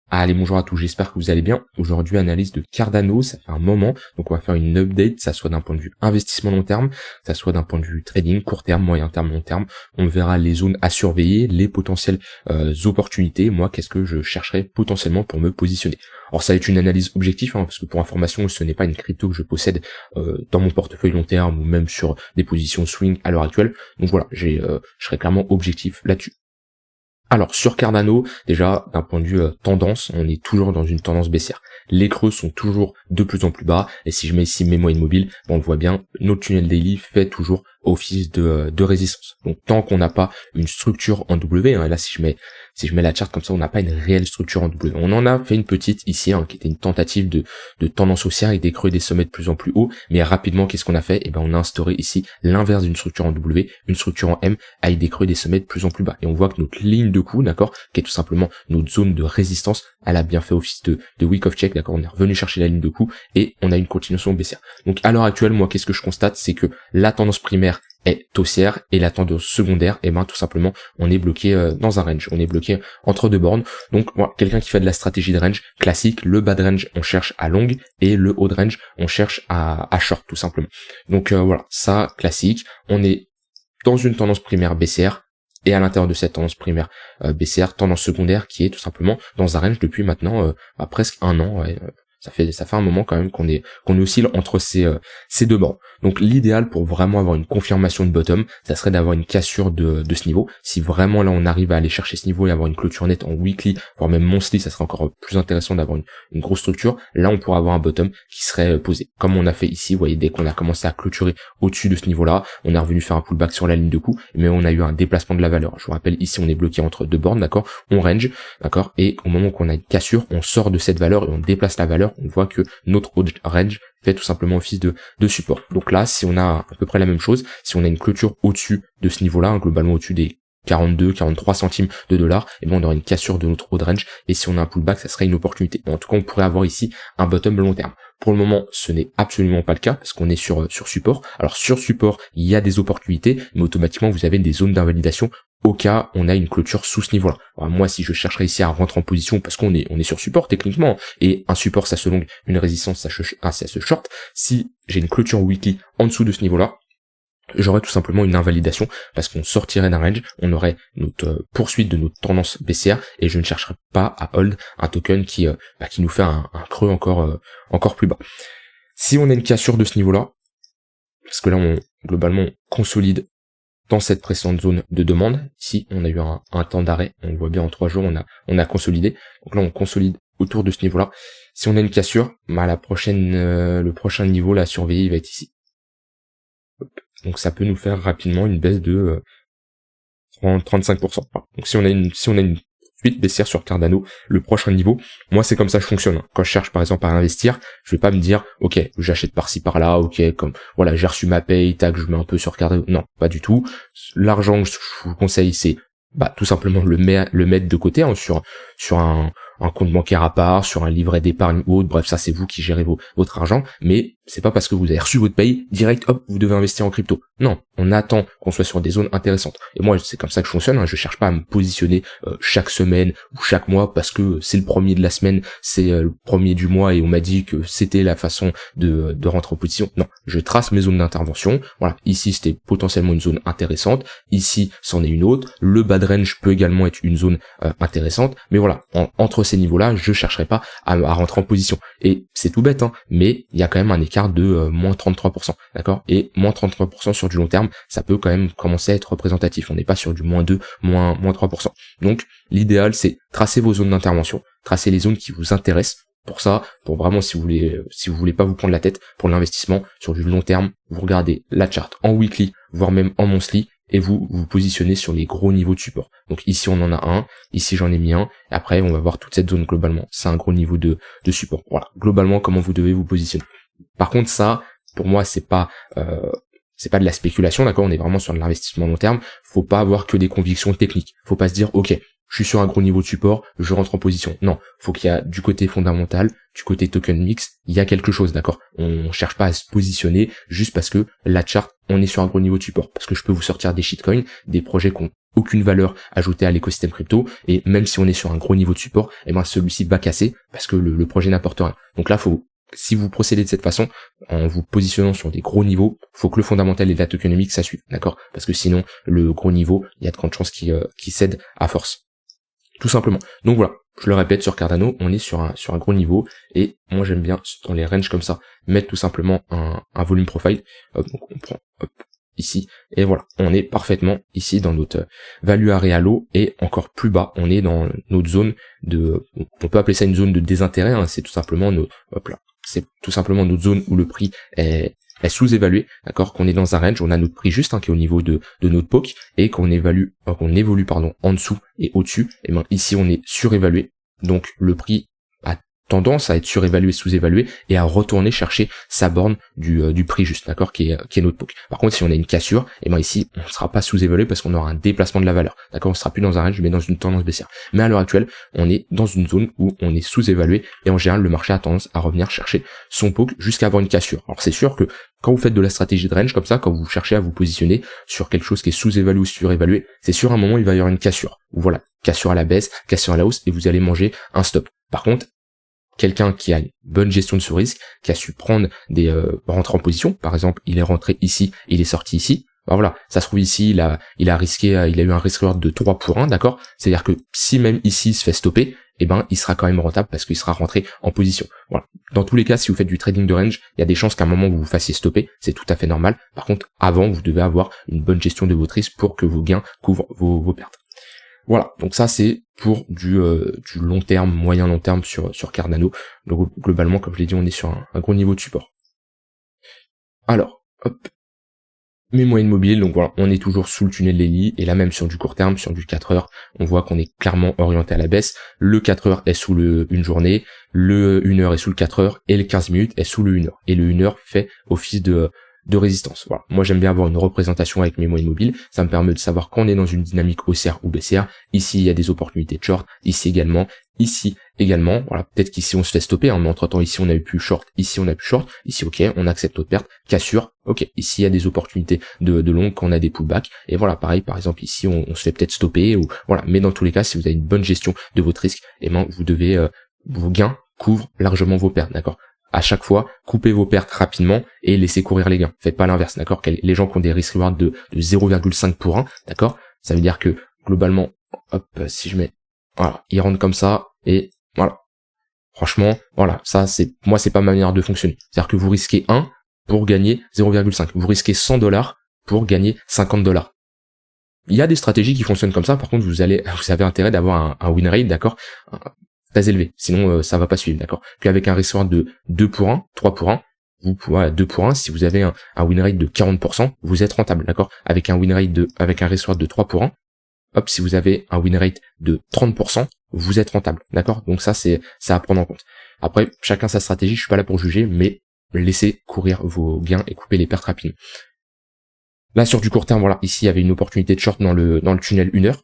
Allez, bonjour à tous, j'espère que vous allez bien. Aujourd'hui, analyse de Cardano, ça fait un moment, donc on va faire une update, ça soit d'un point de vue investissement long terme, ça soit d'un point de vue trading, court terme, moyen terme, long terme. On verra les zones à surveiller, les potentielles opportunités, moi, qu'est-ce que je chercherais potentiellement pour me positionner. Alors ça va être une analyse objective, parce que pour information, ce n'est pas une crypto que je possède dans mon portefeuille long terme ou même sur des positions swing à l'heure actuelle. Donc voilà, je serai clairement objectif là-dessus. Alors sur Cardano, déjà d'un point de vue tendance, on est toujours dans une tendance baissière. Les creux sont toujours de plus en plus bas, et si je mets ici mes moyennes mobiles, on le voit bien, notre tunnel daily fait toujours office de résistance. Donc tant qu'on n'a pas une structure en W, et là si je mets la charte comme ça, on n'a pas une réelle structure en W. On en a fait une petite ici, qui était une tentative de tendance haussière avec des creux et des sommets de plus en plus hauts, mais rapidement qu'est-ce qu'on a fait? On a instauré ici l'inverse d'une structure en W, une structure en M avec des creux et des sommets de plus en plus bas. Et on voit que notre ligne de coup, d'accord, qui est tout simplement notre zone de résistance, elle a bien fait office de week of check, d'accord, on est revenu chercher la ligne de coup et on a une continuation baissière. Donc à l'heure actuelle, moi qu'est-ce que je constate, c'est que la tendance primaire est haussière et la tendance secondaire, tout simplement on est bloqué dans un range, on est bloqué entre deux bornes. Donc voilà, quelqu'un qui fait de la stratégie de range classique, le bas de range on cherche à long et le haut de range on cherche à short tout simplement. Donc voilà, ça classique, on est dans une tendance primaire baissière et à l'intérieur de cette tendance primaire baissière, tendance secondaire qui est tout simplement dans un range depuis maintenant presque un an. Ça fait un moment quand même qu'on oscille entre ces deux bords. Donc l'idéal pour vraiment avoir une confirmation de bottom, ça serait d'avoir une cassure de ce niveau. Si vraiment là on arrive à aller chercher ce niveau et avoir une clôture nette en weekly, voire même monthly, ça serait encore plus intéressant d'avoir une grosse structure. Là on pourrait avoir un bottom qui serait posé. Comme on a fait ici, vous voyez, dès qu'on a commencé à clôturer au-dessus de ce niveau-là, on est revenu faire un pullback sur la ligne de coup, mais on a eu un déplacement de la valeur. Je vous rappelle, ici on est bloqué entre deux bornes, d'accord, on range, d'accord, et au moment qu'on a une cassure, on sort de cette valeur et on déplace la valeur. On voit que notre range fait tout simplement office de support. Donc là, si on a à peu près la même chose, si on a une clôture au-dessus de ce niveau-là, globalement au-dessus des 43 centimes de dollars, on aura une cassure de notre haut range, et si on a un pullback, ça serait une opportunité. En tout cas, on pourrait avoir ici un bottom long terme. Pour le moment, ce n'est absolument pas le cas, parce qu'on est sur support. Alors sur support, il y a des opportunités, mais automatiquement, vous avez des zones d'invalidation au cas on a une clôture sous ce niveau-là. Alors moi, si je chercherais ici à rentrer en position, parce qu'on est sur support techniquement, et un support ça se long, une résistance ça se short, si j'ai une clôture weekly en dessous de ce niveau-là, j'aurais tout simplement une invalidation parce qu'on sortirait d'un range, on aurait notre poursuite de notre tendance baissière et je ne chercherais pas à hold un token qui nous fait un creux encore plus bas. Si on a une cassure de ce niveau-là, parce que là on globalement consolide dans cette précédente zone de demande, ici on a eu un temps d'arrêt, on le voit bien en 3 jours, on a consolidé, donc là on consolide autour de ce niveau-là. Si on a une cassure, le prochain niveau là à surveiller il va être ici. Donc ça peut nous faire rapidement une baisse de 35%. Donc si on a une suite baissière sur Cardano, le prochain niveau, moi c'est comme ça que je fonctionne. Quand je cherche par exemple à investir, je vais pas me dire ok, j'achète par-ci par-là, ok, comme voilà, j'ai reçu ma paye, tac, je mets un peu sur Cardano. Non, pas du tout. L'argent que je vous conseille, c'est tout simplement le mettre de côté sur un compte bancaire à part, sur un livret d'épargne ou autre, bref, ça c'est vous qui gérez votre argent, mais c'est pas parce que vous avez reçu votre paye, direct, hop, vous devez investir en crypto. Non, on attend qu'on soit sur des zones intéressantes. Et moi, c'est comme ça que je fonctionne, je cherche pas à me positionner chaque semaine ou chaque mois parce que c'est le premier de la semaine, c'est le premier du mois et on m'a dit que c'était la façon de rentrer en position. Non, je trace mes zones d'intervention. Voilà, ici c'était potentiellement une zone intéressante, ici c'en est une autre, le bas de range peut également être une zone intéressante, mais voilà, entre ces niveaux-là, je chercherai pas à rentrer en position. Et c'est tout bête, mais il y a quand même un écart de moins 33%, d'accord? Et moins 33% sur du long terme, ça peut quand même commencer à être représentatif. On n'est pas sur du moins 2, moins 3%. Donc, l'idéal, c'est tracer vos zones d'intervention, tracer les zones qui vous intéressent. Pour ça, pour vraiment, si vous voulez pas vous prendre la tête pour l'investissement sur du long terme, vous regardez la charte en weekly, voire même en monthly, et vous positionnez sur les gros niveaux de support. Donc ici on en a un, ici j'en ai mis un, et après on va voir toute cette zone globalement. C'est un gros niveau de support. Voilà, globalement comment vous devez vous positionner. Par contre ça, pour moi c'est pas de la spéculation, d'accord, on est vraiment sur de l'investissement long terme. Faut pas avoir que des convictions techniques. Faut pas se dire ok, je suis sur un gros niveau de support, je rentre en position. Non, faut qu'il y a du côté fondamental, du côté token mix, il y a quelque chose, d'accord? On cherche pas à se positionner juste parce que la chart, on est sur un gros niveau de support. Parce que je peux vous sortir des shitcoins, des projets qui ont aucune valeur ajoutée à l'écosystème crypto, et même si on est sur un gros niveau de support, eh ben celui-ci va casser parce que le projet n'apporte rien. Donc là, si vous procédez de cette façon, en vous positionnant sur des gros niveaux, faut que le fondamental et la tokenomics ça suive, d'accord? Parce que sinon, le gros niveau, il y a de grandes chances qu'il cède à force. Tout simplement. Donc voilà, je le répète, sur Cardano, on est sur un gros niveau, et moi j'aime bien, dans les ranges comme ça, mettre tout simplement un volume profile. Hop, donc on prend, hop, ici, et voilà, on est parfaitement ici dans notre value area low, et encore plus bas, on est dans notre zone on peut appeler ça une zone de désintérêt, hein, c'est tout simplement c'est tout simplement notre zone où le prix est sous-évalué, d'accord, qu'on est dans un range, on a notre prix juste, hein, qui est au niveau de notre POC, et qu'on évolue en dessous et au-dessus, et ben ici on est surévalué, donc le prix a tendance à être surévalué, sous-évalué, et à retourner chercher sa borne du prix juste, d'accord, qui est notre POC. Par contre, si on a une cassure, et ben ici on ne sera pas sous-évalué parce qu'on aura un déplacement de la valeur, d'accord, on sera plus dans un range mais dans une tendance baissière. Mais à l'heure actuelle, on est dans une zone où on est sous-évalué, et en général le marché a tendance à revenir chercher son POC jusqu'à avoir une cassure. Alors c'est sûr que quand vous faites de la stratégie de range comme ça, quand vous cherchez à vous positionner sur quelque chose qui est sous-évalué ou surévalué, c'est sûr à un moment il va y avoir une cassure. Ou voilà, cassure à la baisse, cassure à la hausse, et vous allez manger un stop. Par contre, quelqu'un qui a une bonne gestion de ce risque, qui a su prendre rentrer en position, par exemple, il est rentré ici, il est sorti ici, ben voilà, ça se trouve ici, il a eu un risk reward de 3 pour 1, d'accord? C'est-à-dire que si même ici il se fait stopper, eh ben, il sera quand même rentable parce qu'il sera rentré en position. Voilà. Dans tous les cas, si vous faites du trading de range, il y a des chances qu'à un moment vous vous fassiez stopper, c'est tout à fait normal. Par contre, avant, vous devez avoir une bonne gestion de votre risque pour que vos gains couvrent vos pertes. Voilà, donc ça c'est pour du long terme, moyen long terme sur Cardano. Donc globalement, comme je l'ai dit, on est sur un gros niveau de support. Alors, hop, mes moyennes mobiles, donc voilà, on est toujours sous le tunnel Lely, et là même sur du court terme, sur du 4 heures, on voit qu'on est clairement orienté à la baisse. Le 4 heures est sous une journée, le 1 heure est sous le 4 heures, et le 15 minutes est sous le 1 heure. Et le 1 heure fait office de résistance. Voilà. Moi j'aime bien avoir une représentation avec mes moyennes mobiles, ça me permet de savoir quand on est dans une dynamique haussière ou baissière. Ici il y a des opportunités de short, ici également, voilà, peut-être qu'ici on se fait stopper, hein, mais entre temps ici on a eu plus short, ici on a plus short, ici ok, on accepte notre perte, cassure, ok, ici il y a des opportunités de long quand on a des pullbacks, et voilà, pareil, par exemple ici on se fait peut-être stopper, ou voilà, mais dans tous les cas, si vous avez une bonne gestion de votre risque, et ben vous devez, vos gains couvrent largement vos pertes, d'accord? À chaque fois, coupez vos pertes rapidement et laissez courir les gains. Faites pas l'inverse, d'accord? Les gens qui ont des risk reward de 0,5 pour 1, d'accord? Ça veut dire que, globalement, hop, si je mets, voilà, ils rentrent comme ça, et voilà. Franchement, voilà, ça, moi, c'est pas ma manière de fonctionner. C'est-à-dire que vous risquez 1 pour gagner 0,5. Vous risquez $100 pour gagner $50. Il y a des stratégies qui fonctionnent comme ça, par contre, vous avez intérêt d'avoir un win rate, d'accord? Très élevé, sinon ça va pas suivre, d'accord. Puis avec un risk reward de 2 pour 1, 3 pour 1, vous pouvez 2 pour 1, si vous avez un win rate de 40%, vous êtes rentable, d'accord. Avec un risk reward de 3 pour 1, hop, si vous avez un win rate de 30%, vous êtes rentable, d'accord. Donc ça c'est à prendre en compte. Après, chacun sa stratégie, je suis pas là pour juger, mais laissez courir vos gains et couper les pertes rapidement. Là sur du court terme, voilà, ici il y avait une opportunité de short dans le tunnel 1 heure.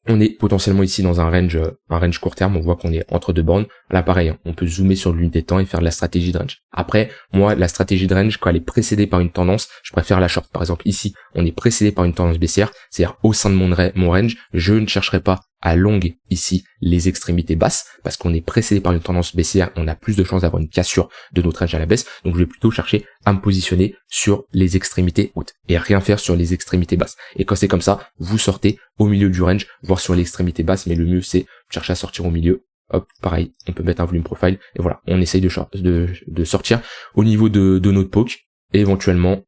On est potentiellement ici dans un range court terme, on voit qu'on est entre deux bornes. Là pareil, hein, on peut zoomer sur l'unité de temps et faire de la stratégie de range. Après, moi, la stratégie de range, quand elle est précédée par une tendance, je préfère la short. Par exemple, ici, on est précédé par une tendance baissière, c'est-à-dire au sein de mon range, je ne chercherai pas à longue ici les extrémités basses, parce qu'on est précédé par une tendance baissière, on a plus de chances d'avoir une cassure de notre range à la baisse, donc je vais plutôt chercher à me positionner sur les extrémités hautes, et rien faire sur les extrémités basses. Et quand c'est comme ça, vous sortez au milieu du range, voire sur l'extrémité basse, mais le mieux c'est chercher à sortir au milieu. Hop, pareil, on peut mettre un volume profile, et voilà, on essaye de sortir au niveau de notre POC, et éventuellement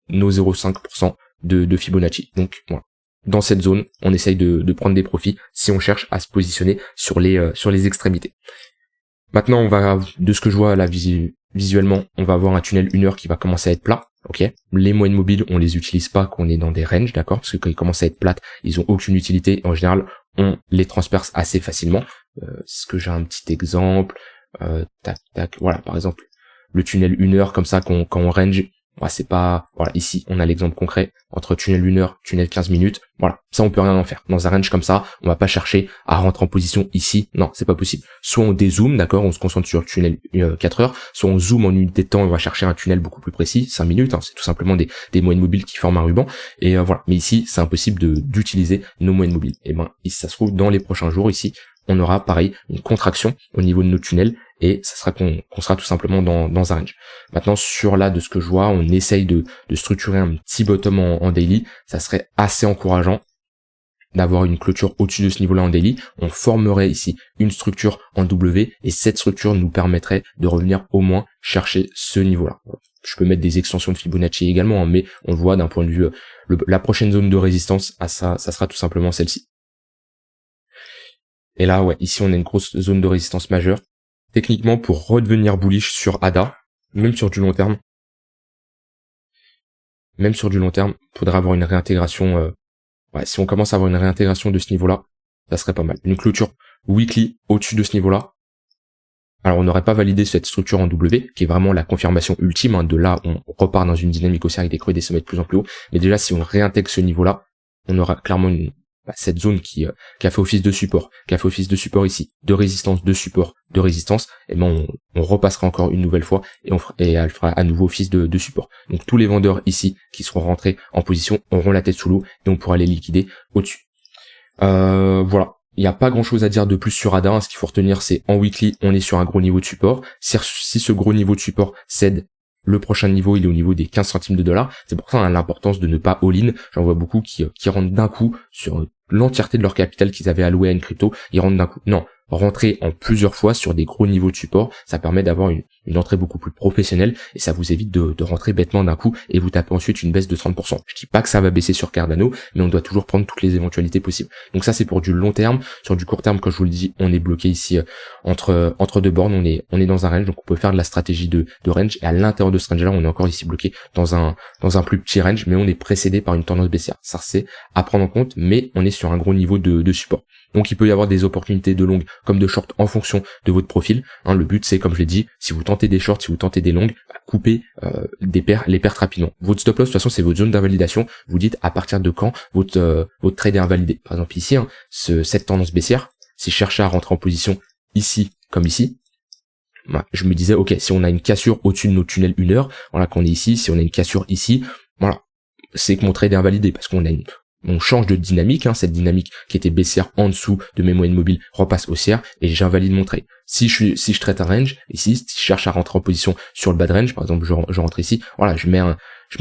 nos 0,5% de Fibonacci. Donc voilà. Dans cette zone, on essaye de prendre des profits si on cherche à se positionner sur les extrémités. Maintenant, on va, de ce que je vois là visuellement, on va avoir un tunnel 1 heure qui va commencer à être plat. Ok. Les moyennes mobiles, on les utilise pas quand on est dans des ranges, d'accord, parce que quand ils commencent à être plates, ils ont aucune utilité. En général, on les transperce assez facilement. Est-ce que j'ai un petit exemple? Tac, tac. Voilà, par exemple, le tunnel 1 heure comme ça, quand on range, Ouais, c'est pas, voilà, ici, on a l'exemple concret entre tunnel 1 heure, tunnel 15 minutes. Voilà. Ça, on peut rien en faire. Dans un range comme ça, on va pas chercher à rentrer en position ici. Non, c'est pas possible. Soit on dézoome, d'accord, on se concentre sur le tunnel 4 heures, soit on zoome en unité de temps et on va chercher un tunnel beaucoup plus précis, 5 minutes, hein, c'est tout simplement des moyennes mobiles qui forment un ruban. Et voilà. Mais ici, c'est impossible d'utiliser nos moyennes mobiles. Et ben, ça se trouve dans les prochains jours ici, on aura pareil une contraction au niveau de nos tunnels et ça sera qu'on sera tout simplement dans un range. Maintenant sur là de ce que je vois, on essaye de structurer un petit bottom en daily, ça serait assez encourageant d'avoir une clôture au-dessus de ce niveau-là en daily. On formerait ici une structure en W et cette structure nous permettrait de revenir au moins chercher ce niveau-là. Je peux mettre des extensions de Fibonacci également, hein, mais on voit d'un point de vue la prochaine zone de résistance à ça sera tout simplement celle-ci. Et là, ouais, ici on a une grosse zone de résistance majeure. Techniquement, pour redevenir bullish sur ADA, même sur du long terme, faudra avoir une réintégration. Ouais, si on commence à avoir une réintégration de ce niveau-là, ça serait pas mal. Une clôture weekly au-dessus de ce niveau-là. Alors on n'aurait pas validé cette structure en W, qui est vraiment la confirmation ultime. Hein, de là, on repart dans une dynamique haussière avec des creux et des sommets de plus en plus haut. Mais déjà, si on réintègre ce niveau-là, on aura clairement cette zone qui a fait office de support, ici, de résistance, de support, de résistance, et ben on repassera encore une nouvelle fois et elle fera à nouveau office de support. Donc tous les vendeurs ici qui seront rentrés en position auront la tête sous l'eau et on pourra les liquider au-dessus. Voilà. Il n'y a pas grand chose à dire de plus sur ADA, hein. Ce qu'il faut retenir, c'est en weekly, on est sur un gros niveau de support. Si ce gros niveau de support cède, le prochain niveau, il est au niveau des 15 centimes de dollars. C'est pour ça on a l'importance de ne pas all-in. J'en vois beaucoup qui rentrent d'un coup sur l'entièreté de leur capital qu'ils avaient alloué à une crypto. Ils rentrent d'un coup. Non, rentrer en plusieurs fois sur des gros niveaux de support, ça permet d'avoir une entrée beaucoup plus professionnelle et ça vous évite de rentrer bêtement d'un coup et vous tapez ensuite une baisse de 30%. Je dis pas que ça va baisser sur Cardano, mais on doit toujours prendre toutes les éventualités possibles. Donc ça c'est pour du long terme. Sur du court terme, comme je vous le dis, on est bloqué ici entre deux bornes, on est dans un range, donc on peut faire de la stratégie de range et à l'intérieur de ce range là, on est encore ici bloqué dans un plus petit range, mais on est précédé par une tendance baissière. Ça c'est à prendre en compte, mais on est sur un gros niveau de support. Donc il peut y avoir des opportunités de longue comme de short en fonction de votre profil. Hein, le but c'est, comme je l'ai dit, si vous tentez des shorts, si vous tentez des longues, coupez les pertes rapidement. Votre stop loss, de toute façon, c'est votre zone d'invalidation. Vous dites à partir de quand votre trade est invalidé. Par exemple ici, hein, cette tendance baissière, si je cherchais à rentrer en position ici comme ici, je me disais ok, si on a une cassure au-dessus de nos tunnels 1 heure, voilà, qu'on est ici, si on a une cassure ici, voilà, c'est que mon trade est invalidé parce qu'on a on change de dynamique, hein, cette dynamique qui était baissière en dessous de mes moyennes mobiles repasse haussière et j'invalide mon trade. Si je traite un range, ici, si je cherche à rentrer en position sur le bas de range, par exemple, je rentre ici, voilà, je mets un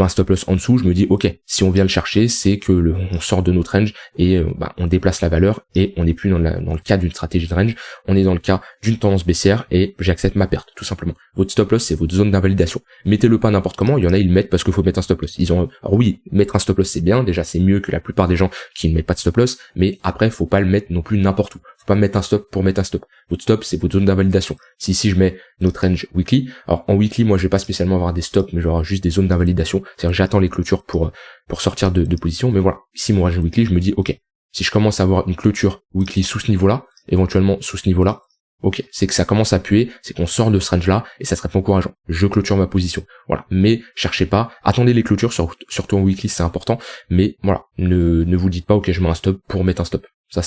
stop loss en dessous, je me dis, ok, si on vient le chercher, c'est que on sort de notre range et on déplace la valeur et on n'est plus dans le cas d'une stratégie de range, on est dans le cas d'une tendance baissière et j'accepte ma perte, tout simplement. Votre stop loss, c'est votre zone d'invalidation. Mettez-le pas n'importe comment, il y en a, ils le mettent parce qu'il faut mettre un stop loss. Alors oui, mettre un stop loss, c'est bien, déjà, c'est mieux que la plupart des gens qui ne mettent pas de stop loss, mais après, faut pas le mettre non plus n'importe où. Faut pas mettre un stop pour mettre un stop. Votre stop, c'est votre zone d'invalidation. Si ici je mets notre range weekly, alors en weekly, moi je vais pas spécialement avoir des stops, mais j'aurai juste des zones d'invalidation. C'est-à-dire j'attends les clôtures pour sortir de position. Mais voilà, ici mon range weekly, je me dis ok, si je commence à avoir une clôture weekly sous ce niveau-là, éventuellement sous ce niveau-là, ok, c'est que ça commence à puer, c'est qu'on sort de ce range-là et ça serait pas encourageant. Je clôture ma position. Voilà, mais cherchez pas, attendez les clôtures, surtout en weekly, c'est important. Mais voilà, ne vous dites pas ok, je mets un stop pour mettre un stop. Ça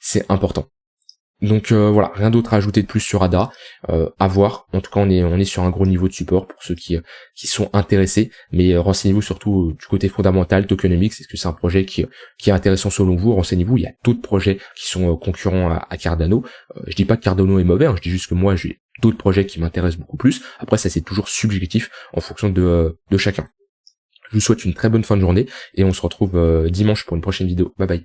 c'est important. Donc voilà, rien d'autre à ajouter de plus sur ADA, à voir. En tout cas, on est sur un gros niveau de support pour ceux qui sont intéressés, mais renseignez-vous surtout du côté fondamental, tokenomics. Est-ce que c'est un projet qui est intéressant selon vous? Renseignez-vous, il y a d'autres projets qui sont concurrents à Cardano. Je dis pas que Cardano est mauvais, hein, je dis juste que moi j'ai d'autres projets qui m'intéressent beaucoup plus. Après ça c'est toujours subjectif en fonction de chacun. Je vous souhaite une très bonne fin de journée et on se retrouve dimanche pour une prochaine vidéo. Bye bye.